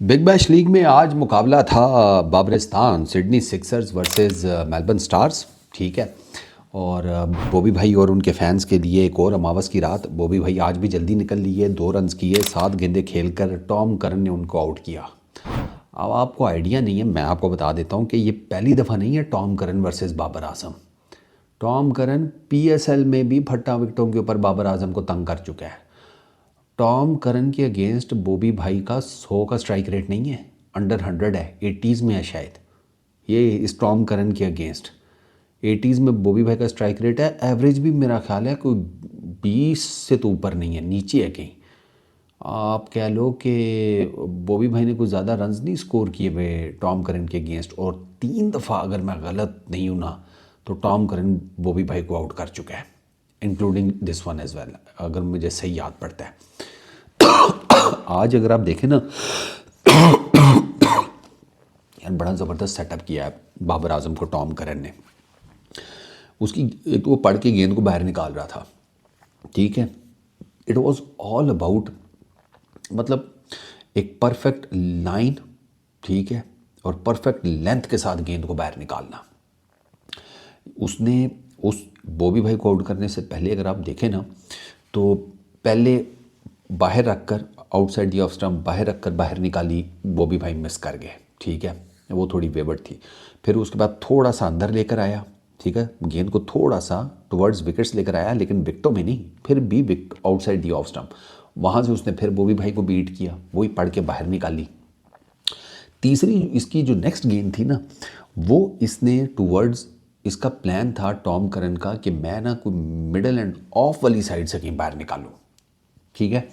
Big bash league में आज मुकाबला था बाबरिस्तान Sydney Sixers versus Melbourne Stars. ठीक है। और बॉबी भाई और उनके फैंस के लिए एक और अमावस की रात। बॉबी भाई आज भी जल्दी निकल लिए, 2 रन्स किए, 7 गेंदें खेलकर टॉम करन ने उनको आउट किया। अब आपको आइडिया नहीं है, मैं आपको बता देता हूँ कि ये पहली दफ़ा नहीं है Tom Curran versus Babar Azam. Tom Curran PSL में भी फट्टा विकेटों के ऊपर बाबर आजम को तंग कर चुका है। टॉम करन के अगेंस्ट बॉबी भाई का 100 का स्ट्राइक रेट नहीं है, अंडर 100 है, 80s में है शायद। ये इस टॉम करन के अगेंस्ट 80s में बॉबी भाई का स्ट्राइक रेट है। एवरेज भी मेरा ख्याल है कोई 20 से तो ऊपर नहीं है, नीचे है कहीं। आप कह लो कि बॉबी भाई ने कुछ ज़्यादा रन्स नहीं स्कोर किए हुए टॉम करन के अगेंस्ट। और 3 दफ़ा अगर मैं गलत नहीं हूँ ना तो टॉम करन बॉबी भाई को आउट कर चुका है, including this one as well, अगर मुझे सही याद पड़ता है। आज अगर आप देखें ना, यार बड़ा ज़बरदस्त सेटअप किया है बाबर आजम को टॉम करन ने। उसकी एक तो वो पढ़ के गेंद को बाहर निकाल रहा था। ठीक है। इट वॉज ऑल अबाउट, मतलब एक परफेक्ट लाइन, ठीक है, और परफेक्ट लेंथ के साथ गेंद को बाहर निकालना। उसने उस बॉबी भाई को आउट करने से पहले अगर आप देखें ना तो पहले बाहर रखकर, आउटसाइड दी ऑफ स्टंप बाहर रखकर बाहर निकाली, बॉबी भाई मिस कर गए। ठीक है, वो थोड़ी वेवर्ड थी। फिर उसके बाद थोड़ा सा अंदर लेकर आया, ठीक है, गेंद को थोड़ा सा टुवर्ड्स विकेट्स लेकर आया, लेकिन विकेटों में नहीं, फिर भी wicket outside the off stump. वहाँ से उसने फिर बॉबी भाई को बीट किया, वही पढ़ के बाहर निकाली। तीसरी इसकी जो नेक्स्ट गेंद थी ना, वो इसने टुवर्ड्स, इसका प्लान था टॉम करन का कि मैं ना कोई मिडल एंड ऑफ वाली साइड से कहीं बाहर निकालूँ। ठीक है,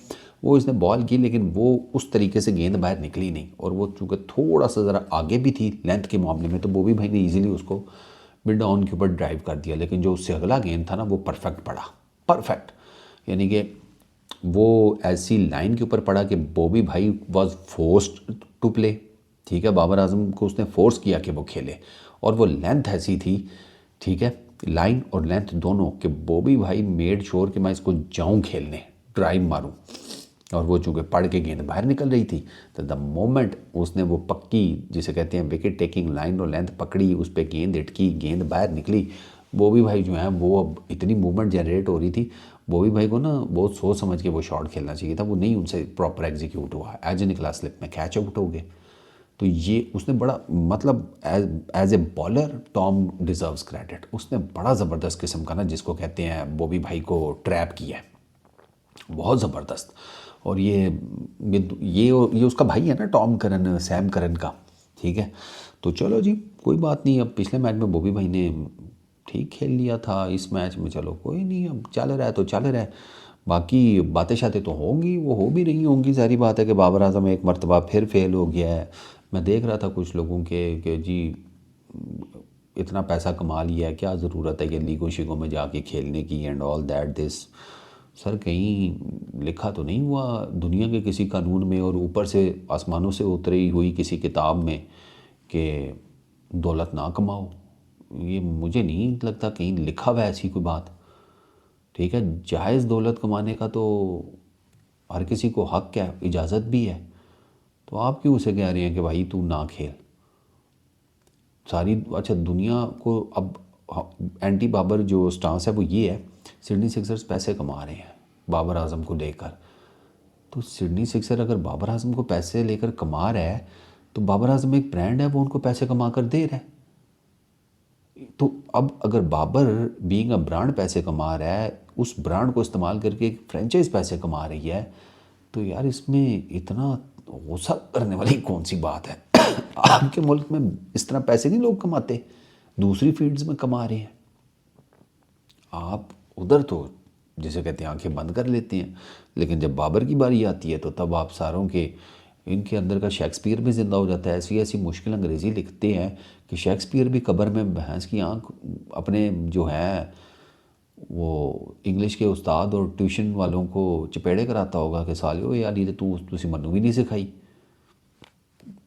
वो इसने बॉल की, लेकिन वो उस तरीके से गेंद बाहर निकली नहीं। और वो चूँकि थोड़ा सा ज़रा आगे भी थी लेंथ के मामले में, तो बॉबी भाई ने इजीली उसको मिड ऑन के ऊपर ड्राइव कर दिया। लेकिन जो उससे अगला गेंद था ना, वो परफेक्ट पड़ा, परफेक्ट, यानी कि वो ऐसी लाइन के ऊपर पड़ा कि बॉबी भाई वॉज फोर्स्ड टू प्ले। ठीक है, बाबर आजम को उसने फोर्स किया कि वो खेले, और वो लेंथ ऐसी थी, ठीक है, लाइन और लेंथ दोनों, कि बॉबी भाई मेड श्योर कि मैं इसको जाऊं खेलने, ड्राइव मारूं। और वो चूँकि पड़ के गेंद बाहर निकल रही थी, तो द मोमेंट उसने वो पक्की, जिसे कहते हैं विकेट टेकिंग लाइन और लेंथ पकड़ी, उस पर गेंद इटकी, गेंद बाहर निकली, बॉबी भाई जो है वो अब इतनी मूवमेंट जनरेट हो रही थी, बॉबी भाई को ना बहुत सोच समझ के वो शॉट खेलना चाहिए था, वो नहीं उनसे प्रॉपर एग्जीक्यूट हुआ, एज ए निकला स्लिप में, कैच आउट हो गए। तो ये उसने बड़ा, मतलब as a bowler Tom deserves credit. उसने बड़ा ज़बरदस्त किस्म का ना, जिसको कहते हैं, बॉबी भाई को ट्रैप किया है, बहुत ज़बरदस्त। और ये उसका भाई है ना टॉम करन, सैम करन का। ठीक है, तो चलो जी, कोई बात नहीं। अब पिछले मैच में बॉबी भाई ने ठीक खेल लिया था, इस मैच में चलो कोई नहीं, अब चल रहा है तो चल रहा है। बाकी बातें शातें तो होंगी, वो हो भी रही होंगी। सारी बात है कि बाबर आजम एक मरतबा फिर फेल हो गया है। मैं देख रहा था कुछ लोगों के कि जी इतना पैसा कमा लिया है, क्या ज़रूरत है कि लीगों शिगों में जाके खेलने की, and all that this. Sir कहीं लिखा तो नहीं हुआ दुनिया के किसी कानून में और ऊपर से आसमानों से उतरी हुई किसी किताब में कि दौलत ना कमाओ? ये मुझे नहीं लगता कहीं लिखा हुआ है ऐसी कोई बात। ठीक है, जायज़ दौलत कमाने का तो हर किसी को हक है, इजाज़त भी है। तो आप क्यों उसे कह रहे हैं कि भाई तू ना खेल? सारी, अच्छा, दुनिया को अब एंटी बाबर जो स्टांस है वो ये है, सिडनी सिक्सर्स पैसे कमा रहे हैं बाबर आजम को लेकर। तो सिडनी सिक्सर अगर बाबर आजम को पैसे लेकर कमा रहा है, तो बाबर आजम एक ब्रांड है, वो उनको पैसे कमा कर दे रहा है। तो अब अगर बाबर बीइंग अ ब्रांड पैसे कमा रहा है, उस ब्रांड को इस्तेमाल करके एक फ्रेंचाइज पैसे कमा रही है, तो यार इसमें इतना गुस्सा करने वाली कौन सी बात है? आपके मुल्क में इस तरह पैसे नहीं लोग कमाते, दूसरी फील्ड्स में कमा रहे हैं। आप उधर तो जिसे कहते हैं आंखें बंद कर लेते हैं, लेकिन जब बाबर की बारी आती है तो तब आप सारों के, इनके अंदर का शेक्सपियर भी ज़िंदा हो जाता है। ऐसी ऐसी मुश्किल अंग्रेज़ी लिखते हैं कि शेक्सपियर भी कब्र में भैंस की आंख अपने जो है वो इंग्लिश के उस्ताद और ट्यूशन वालों को चपेड़े कराता होगा कि सालियो यार ये तू तुसी मनु भी नहीं सिखाई।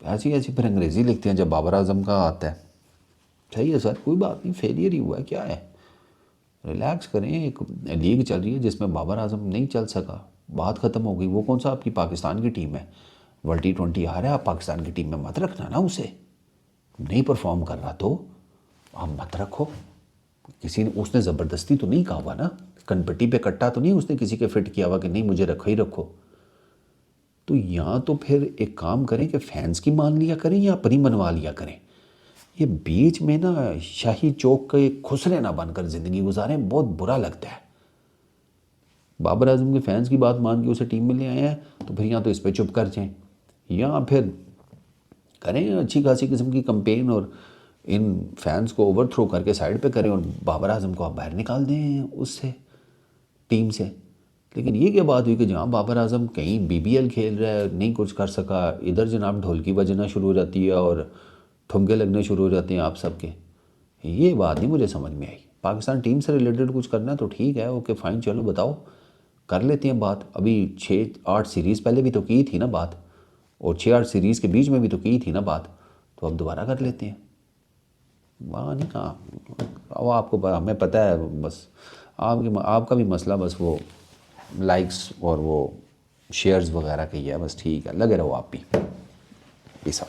ऐसी ऐसी फिर अंग्रेज़ी लिखते हैं जब बाबर आजम का आता है। सही है सर, कोई बात नहीं, फेलियर ही हुआ है, क्या है, रिलैक्स करें। एक लीग चल रही है जिसमें बाबर आजम नहीं चल सका, बात ख़त्म हो गई। वो कौन सा आपकी पाकिस्तान की टीम है वर्ल्ड T20 आ रहा है, आप पाकिस्तान की टीम में मत रखना ना उसे, नहीं परफॉर्म कर रहा तो आप मत रखो। किसी ने उसने ज़बरदस्ती तो नहीं कहा हुआ ना, कनपट्टी पे कट्टा तो नहीं उसने किसी के फिट किया हुआ कि नहीं मुझे रखो ही रखो। तो यहाँ तो फिर एक काम करें कि फैंस की मान लिया करें या अपनी मनवा लिया करें। ये बीच में ना शाही चौक के खुसरे ना बनकर ज़िंदगी गुजारें, बहुत बुरा लगता है। बाबर आजम के फैंस की बात मान के उसे टीम में ले आए हैं तो फिर यहाँ तो इस पर चुप कर जाएं, या फिर करें अच्छी खासी किस्म की कंपेन और इन फैंस को ओवरथ्रो करके साइड पे करें और बाबर आजम को आप बाहर निकाल दें उससे, टीम से। लेकिन ये क्या बात हुई कि जहाँ बाबर आजम कहीं BBL खेल रहा है, नहीं कुछ कर सका, इधर जनाब ढोलकी बजना शुरू हो जाती है और ठुमके लगने शुरू हो जाते हैं आप सबके। ये बात नहीं मुझे समझ में आई। पाकिस्तान टीम से रिलेटेड कुछ करना है तो ठीक है, ओके फाइन, चलो बताओ, कर लेते हैं बात। अभी 6-8 सीरीज़ पहले भी तो की थी ना बात, और 6-8 सीरीज़ के बीच में भी तो की थी ना बात, तो अब दोबारा कर लेते हैं। वहाँ नहीं कहाँ, वो आपको हमें पता है, बस आपका भी मसला बस वो लाइक्स और वो शेयर्स वगैरह का ही है, बस ठीक है, लगे रहो आप भी। Peace out.